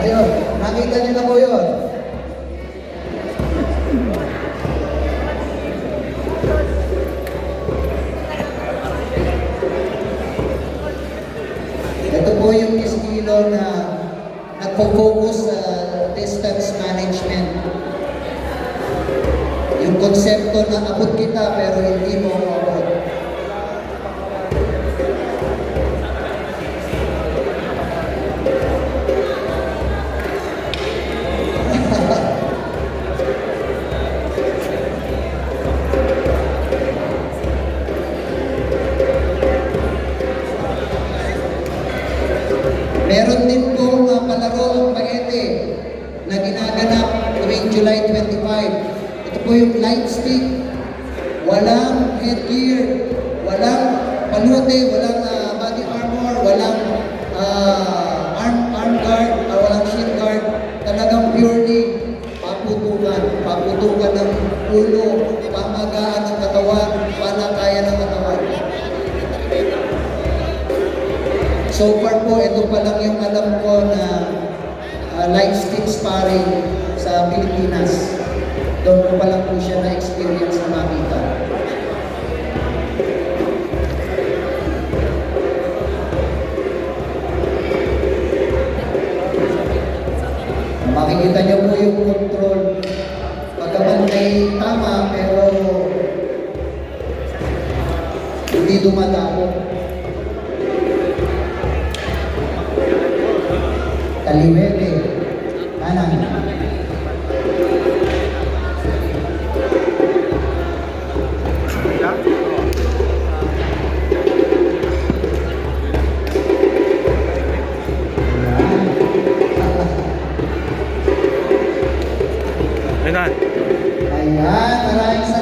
Ayun, nakita niyo na po yun. Ito po yung estilo na nagpo-focus sa distance management. Yung konsepto na abot kita pero hindi mo abot. Meron din po palaro ang Paete na ginaganap tuwing July 25. Ito po yung light stick. Walang headgear, walang palute, walang body armor, walang arm guard, walang shield guard. Talagang purely paputukan. Paputukan ng ulo, pamagaan ng katawan, panakayan ng katawan. So far po, ito pa lang yung alam ko na light stick sparring sa Pilipinas. Doon ko pa lang po siya na-experience na makita. Makikita niyo po yung control. Pagkaman may tama, pero hindi dumadako. Kaliwete, kanan. Ayan. Ayan, maraming salamat.